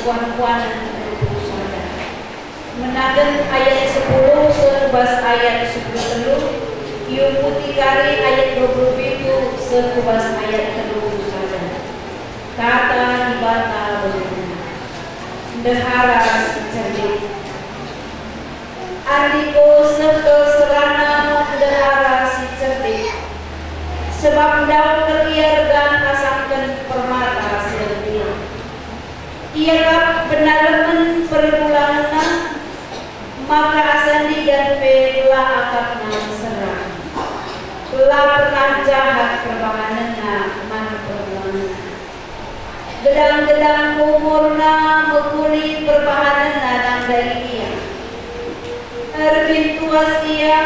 kuan-kuanan menagen ayat 10 sekubas ayat 10 ieu putih kari ayat 27 sekubas ayat 30 kata dibata benar dehara cerdik andiko sekel serana dehara si cerdik sebab daun keliargan asangken permata serbil ia benalemen perbulangan maka asandi dan pela akapna serang pela pernah jahat perbahanana man perbulangan gedang-gedang umurna mekuli perbahanana nang dari ia erbin tuas ia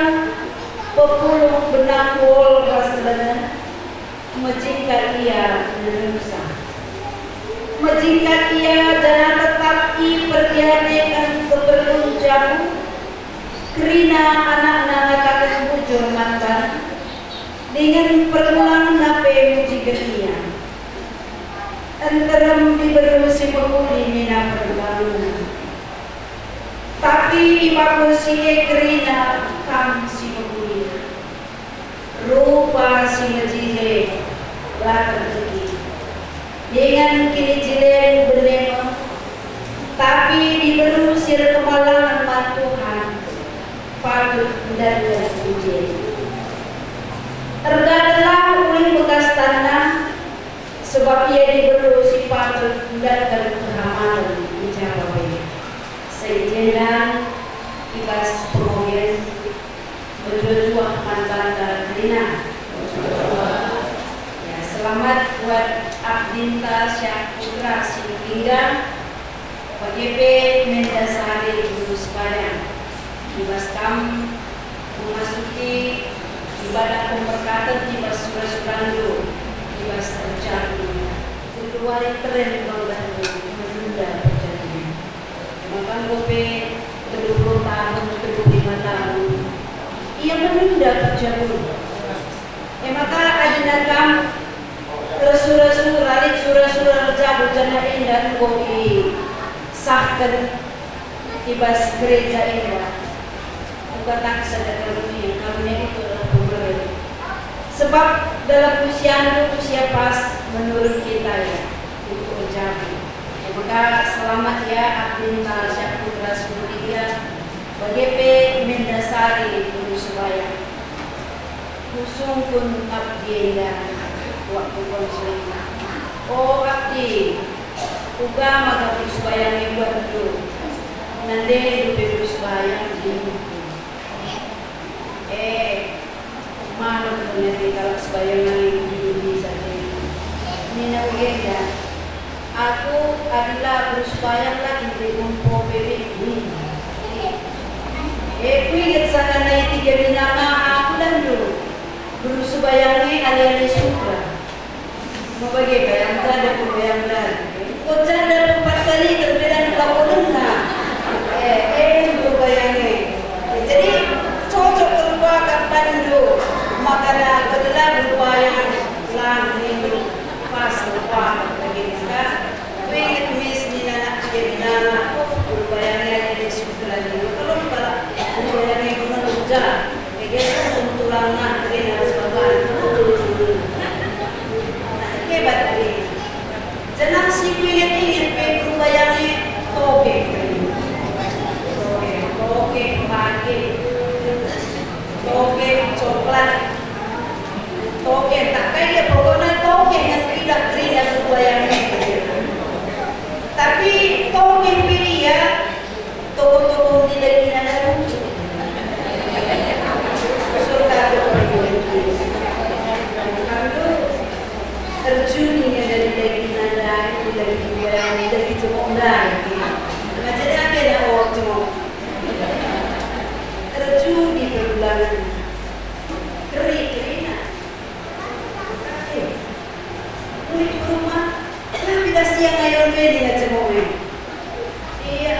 pepuluh benang wol raselena mejingkat ia menusa mejingkat ia jangan tetap i perdianekan keperlun jamu kerina anak-anak ngatakan bujur mantan dengan permulaan nape mujikan ia enterem diberi si pekuli mina perlaluan tapi ibaku si kerina kam si pekuli rupa si mejihe lah rezeki dengan kini jileng berlema tapi diberi sir kemalangan Tuhan patut dan puji tergadalah oleh bekas tanah sebab ia diberi si patut dan kehamalan dijawab sejenak ibas pengoyen berjuang mantan dan Rina ya selamat buat Abdinta Syahputra Singkingga PGP Mendasari Guru Sebayang ibas kam memasuki ibadah pemberkatan ibas surah-surah ibas terjadi kedua yang keren mengganggu menunda terjadi maka gope 20 tahun 25 tahun ia menunda terjadi maka adinakam surah-surah jabut jana indah gopi sahkan ibas gereja indah bukan tak sadar dunia karunia itu adalah pemberi sebab dalam usia pas menurut kita ya untuk menjadi maka selamat ya Abdinta Syahputra Singkingga PGP Mendasari Guru Sebayang kusung pun abdi waktu konseling oh abdi uga maka Guru Sebayang buat dulu nanti Guru Sebayang di mana ternyata kalau Sebayang ini saja ini nabinya aku adalah Guru Sebayang lagi di Umpo PBB kuingat sana naik 3 binama aku dan dulu Guru Sebayangnya alih-alih sutra mau bagi bayang ada pembayang lagi kau ada 4 kali terbeda 40 Guru bayangnya jadi cocok keluar kapan dulu makanya adalah berbayang langit pas lupa bagi kita kuingat mis di anak jadi anak berbayangnya jadi sutra dulu kalau berbayangnya guna hujan biasa tuntulangan dari harus bagan hebat tadi jenang si kuingat berbayangnya toge pagi toge coklat toge tak kayak pokoknya toge yang tidak berbayangnya tapi toge pilih ya toko-toko tidak ada muncul surga terjun dari daging nada dari cemong nah jadi ada yang cemong terjun di perbulangan kering-keringan kulit rumah tidak siang ayon dengan cemongnya iya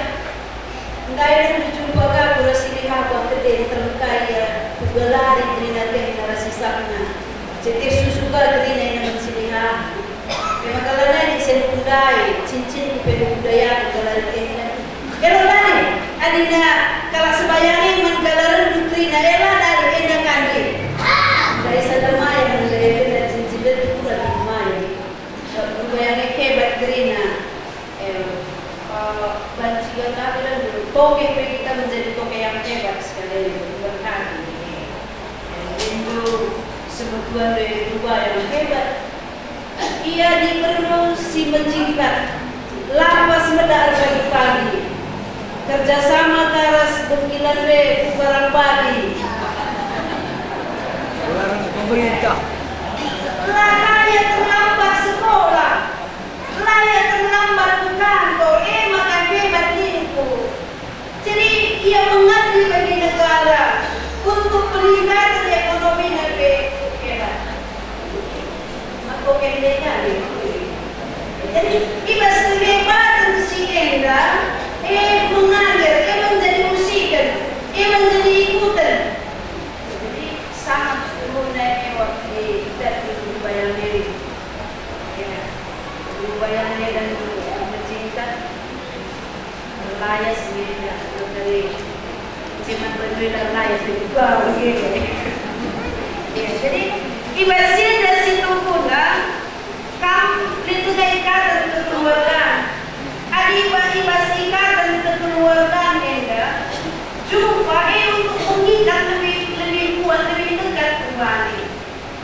enggak ada yang dijumpa kabur sini kabur gede terbuka ya gelari kerina teh narasi sakna cetir susu ka kerina yang sini ha memang kalanya di sen penggai cincin budaya galar kena. Kalau tadi adina kalau sebayangin menggalaran nutrina ela dari ena kandi. Dari sadama yang menjadi dan cincin itu kurang mai. Bayangin hebat gerina. Bancingan kami dan toke kita menjadi toke yang hebat sekali berkali. Itu sebetulnya dua yang hebat. Ia diperlu si menjingkat, lapas medar pagi-pagi, kerjasama karas bengkilan re barang padi. Larang pemerintah. Layak terlambat sekolah, layak terlambat ke kantor, maka hebat itu. Jadi ia mengabdi bagi negara untuk peningkatan ekonomi negara hebat. Maka pendeknya jadi ibas kehebatan si Enda, mengalir, menjadi musikan, menjadi ikutan. Jadi sangat sebenarnya waktu kita berbayang diri, berbayang diri dan mencinta, berlayas dia dari cuma berdiri dan layas juga begitu. Jadi ibasnya dari situ pula. Kam litugai ikatan kekeluargaan, ibas ikatan kekeluargaan Enda, jumpa untuk mengikat lebih kuat, lebih dekat kembali.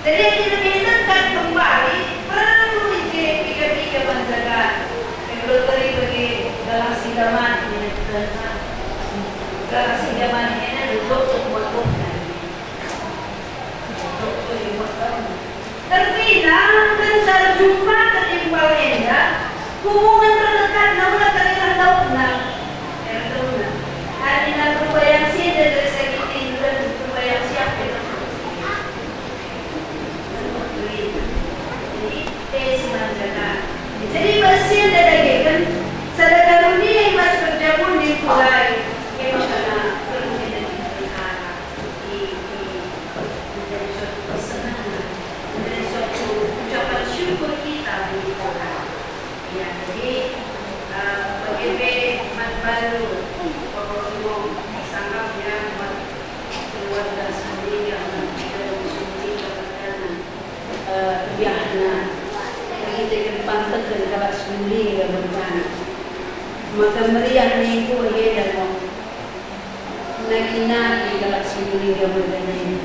Jadi lebih dekat kembali perlu tiga penjagaan. Kalau bagi galaksi zaman ini, galaksi zaman ini duduk semua terpinang dan terjumpa terimbal Enda, hubungan terdekat nauna terlihat daunah. Adina berbayang sih dari segi tinggal dan berbayang siapa yang jadi tes manjakan. Jadi bersih dari kan sadar dunia mas kerja pun dimulai. Emang karena perlu menjadi perkara menjadi suatu kesenangan. Ucapan syukur kita di Tuhan. Ya, jadi bagi mat baru, pokoknya sangat ya buat keluarga sendiri yang sendiri kadang biarna. Kita kan pantas dan kalau sendiri yang berani. Maka meriah minggu ya dan mau naki kalau sendiri yang berani.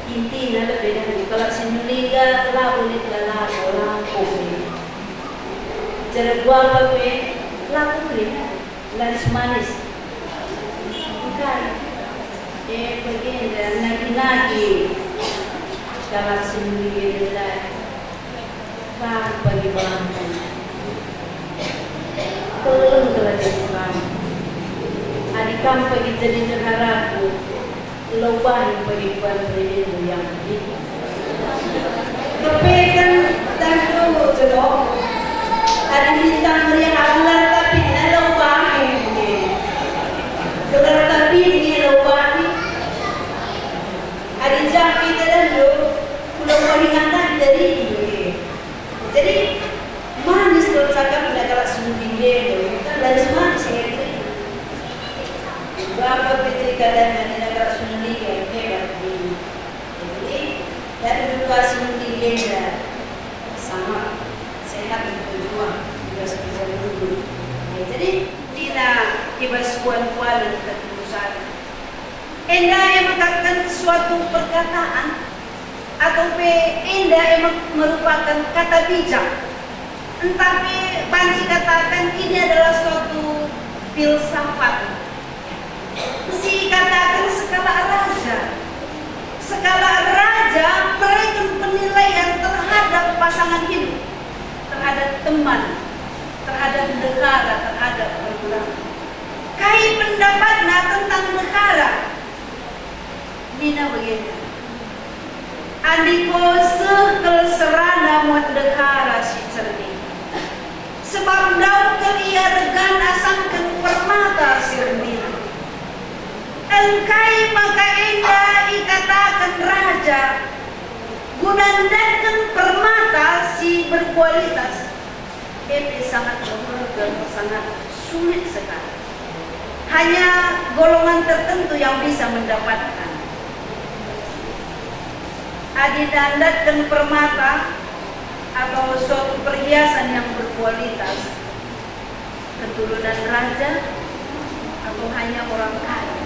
Intinya lebih dari kalau senuliga lalu ni telah orang kopi. Cara buat apa? Lalu ni laris manis. Bukan. Begini dan nagi kalau senuliga adalah kan bagi bangsa. Tolong kelanjutan. Adik kamu pergi jadi negaraku. Lubang beribuan beribu yang begitu. Tapi kan tentu jelok. Ada bintang meriah abulan tapi ada lubang ini. Gelar tapi ini lubang. Ada jaki dan lo pulau peringatan dari ini. Jadi manis kalau cakap tidak kalah sendiri dia. Dari semua sendiri. Berapa peti kadang negara sendiri yang hebat ini. Jadi dari edukasi sendiri dan sama sehat dan berjuang juga seperti dulu. Jadi tidak ibas kuat-kuat dan ketulusan. Enda yang mengatakan suatu perkataan atau enda yang merupakan kata bijak. Tetapi Banci katakan ini adalah suatu filsafat. Si katakan skala raja mereka penilaian terhadap pasangan hidup, terhadap teman, terhadap negara, terhadap pergaulan. Kai pendapatnya tentang negara, Nina begini. Andiko sekel serana muat negara si cerdik. Sebab dau kelia regan asangkan permata sirni. Engkai maka indah ikatakan raja gunandakan permata si berkualitas Itu sangat berharga, sangat sulit sekali. Hanya golongan tertentu yang bisa mendapatkan. Adidandat dan permata atau suatu perhiasan yang berkualitas, keturunan raja atau hanya orang kaya.